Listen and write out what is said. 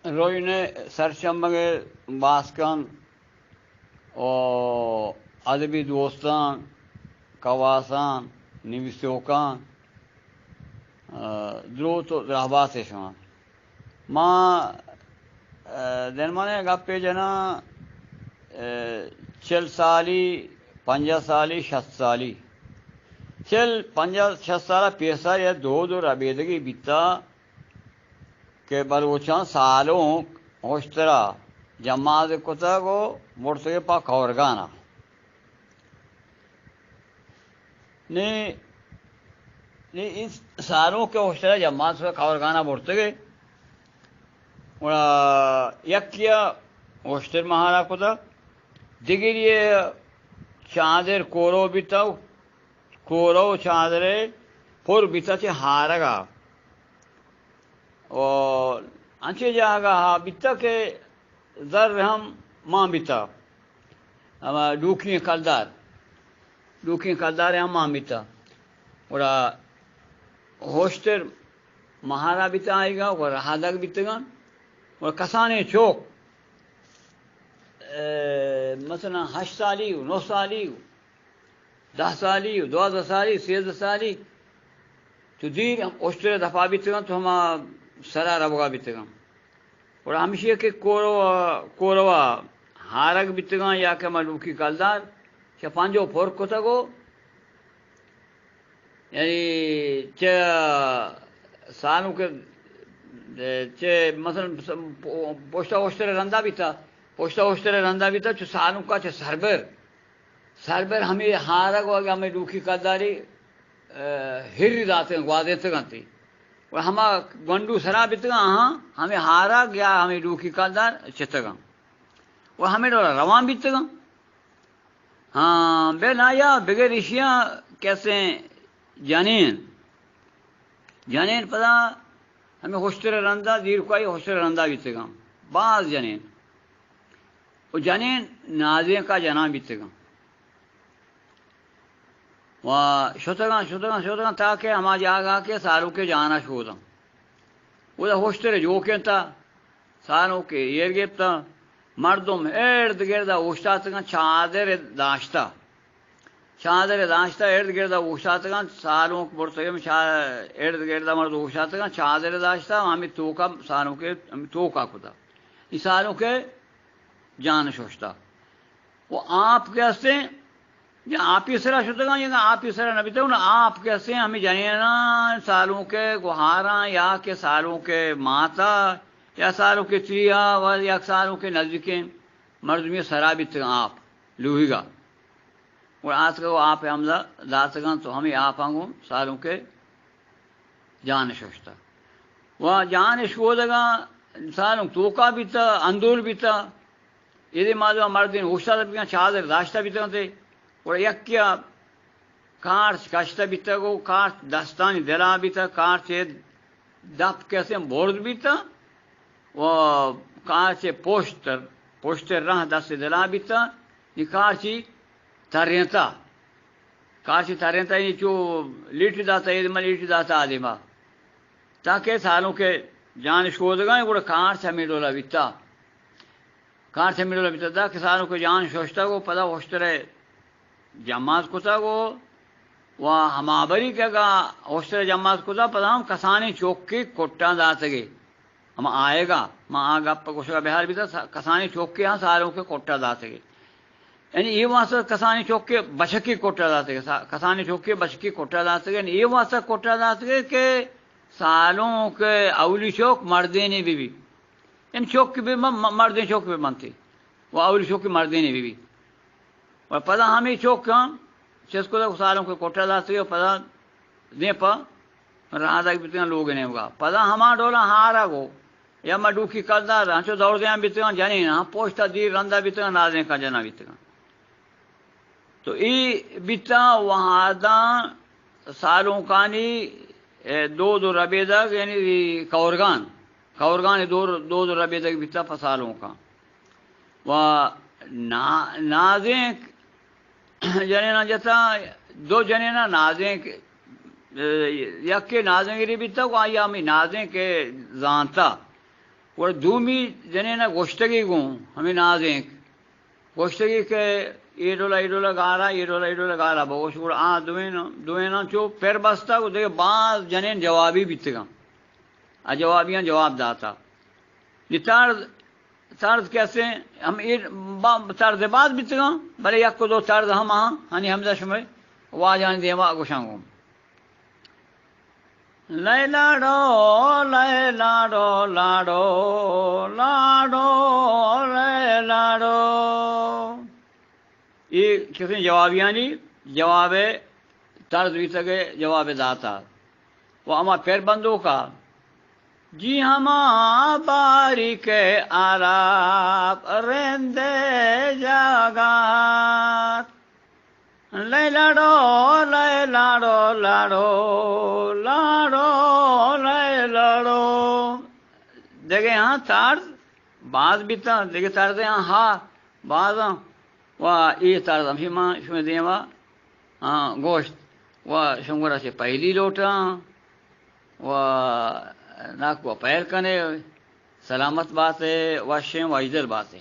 روینے سرشمبگے باسکان و ادبی دوستان کواسان نویسوکان دروت و رهبات شما ما درمانه گپی جنا 40 سالی 50 سالی 60 سالی 50 سالہ پیسہ یا دو ربیدگی بیتا کہ بلوچان سالوں ہوشترا جماعت کتا کو مرتگے پا کورگانا نے ان سالوں کے ہوشترا جماعت کا کورگانا مرتگے یکیا ہوشتر مہارا کتا دیگر یہ چادر کورو بیتا کورو چادرے پور بیتا چے ہارگا اور انچے جاگا بیتا کہ ذر ہم ماں بیتا ڈوکی کلدار ہم ماں بیتا اور ہوشتر مہارا بیتا آئے گا اور رہادک بیتا گا اور کسانے چوک مثلا 8 سالی 9 سالی 10 سالی 12 سالی 13 سالی تو دیر ہم ہوشتر دفعہ بیتا گا تو ہم سرا ربگا بیتا گا اور ہمیشہ کہ کوروا ہارک بیتا گا یا کہ ملوکی کلدار چا پانجو پورک کتا گو یعنی چا سالوں کے چے مثلا پوشتا ہوشتر رندہ بیتا چا سالوں کا چا سربر ہمیں ہارک وگا ہمیں لوکی کلداری ہری داتے ہیں گوا دیتے گا تی اور ہما گنڈو سرا بیتا گا ہمیں ہارک یا ہمیں لوکی کلدار چتا گا اور ہمیں روان بیتا گا بے نایا بغیر اشیاء کیسے جانین پدا ہمیں ہوشتر رندہ دیر کوئی ہوشتر رندہ بیتے گا بعض جانین اور جانین نازیں کا جنان بیتے گا و شتگاں تاکہ ہما جاگا کے سالوں کے جانا شودا وہ ہوشتر جو کہتا سالوں کے یہ گیتا مردم ارد گرد اوشتاتگان چادر داشتا ارد گرد اوشتاتگان سالوں کے برتگے میں ارد گرد مرد اوشتاتگان چادر داشتا ہمیں توکا سالوں کے توکا کتا اس سالوں کے جان شوشتا وہ آپ کیسے یا آپ ہی سرا شدگان یا آپ ہی سرا نبیتا ہوں آپ کیسے ہمیں جانینا سالوں کے گوھاراں یا کہ سالوں کے ماتا یا سالوں کے تریا و یا سالوں کے نزدیکیں مردمی سرابی تک آپ لوہی گا اور آج کا وہ آپ حمزہ داتگان تو ہمیں آپ آنگوں سالوں کے جان شوشتا وہ جان شودگا سالوں توکا بیتا اندول بیتا یہ معلوم مردین اوشتا بیتا چادر داشتا بیتا تھے اور یکیا کارچ کشتا بیتا گو کارچ دستانی دلا بیتا کارچ دپ کیسے بورد بیتا و کارچ پوشتر رہ دست دلا بیتا یہ کارچی ترینتا یہ چو لیٹی داتا یہ دمہ لیٹی داتا آدمہ تاکہ سالوں کے جان شودگاں گوڑا کارچ ہمیں ڈولا بیتا دا کہ سالوں کے جان شوشتا گو پدا ہوشتر جماعت کتا گو و ہمابری کیا گا ہوشتر جماعت کتا پدا ہم کسانی چوک کی کٹا داتگے ہم آئے گا ماں آگا پکوش کا بہار بھی تھا کسانی چوک کے ہاں سالوں کے کوٹا داتے گے یعنی یہ واسطہ کسانی چوک کے بچکی کوٹا داتے گے کسانی چوک کے بچکی کوٹا داتے گے یہ واسطہ کوٹا داتے گے کہ سالوں کے اولی چوک مردینی بی بی یعنی چوک کی بھی مردین چوک بھی بنتی وہ اولی چوک کی مردینی بی بی اور پدا ہمیں چوک کہاں چس کو سالوں کے کوٹا داتے گے پدا دیں پا رہا دا بیتنا لوگ نہیں ہوگا پدا ہما ڈولا ہارا گو یا میں ڈوکی کلدار ہنچو دوڑ دیاں بیتگاں جانین ہاں پوشتا دیر رندہ بیتگاں نازیں کا جنا بیتگاں تو ای بیتا وہاں دا سالوں کانی دو ربیدگ یعنی کورگان دو ربیدگ بیتا پا سالوں کا و نازیں جنینا جتا دو جنینا نازیں یک کے نازیں گری بیتا کو آئی ہمیں نازیں کے زانتا وہ دومی جنینا گوشتگی گوں ہمیں نازیں گوشتگی کے ایڈولا گارا بگوش گوڑ دوینا چو پیر بستا کو دیکھ بعض جنین جوابی بیتگا جوابیاں جواب داتا طرز کیسے ہم طرز بعد بیتگا بلے یک کو دو طرز ہم ہنی حمزہ شمع واجان دیما گوشانگوں لیلاڑو لیلاڑو لاڑو لاڑو لیلاڑو یہ کسی جوابیاں نہیں جواب طرز بھی سکے جواب داتا وہ اما پیر بندوں کا جی ہما باری کے آراب رندے جاگات لیلاڑو لیلاڑو لاڑو لاڑو لیلاڑو دیکھے ہاں طرز بعض بھی تھا دیکھے طرز ہاں بعض و یہ طرز ہم ماں شمع دیوا گوشت و شنگورا سے پہلی لوٹا و ناک و پیر کنے سلامت بات ہے و شیم و عزل بات ہے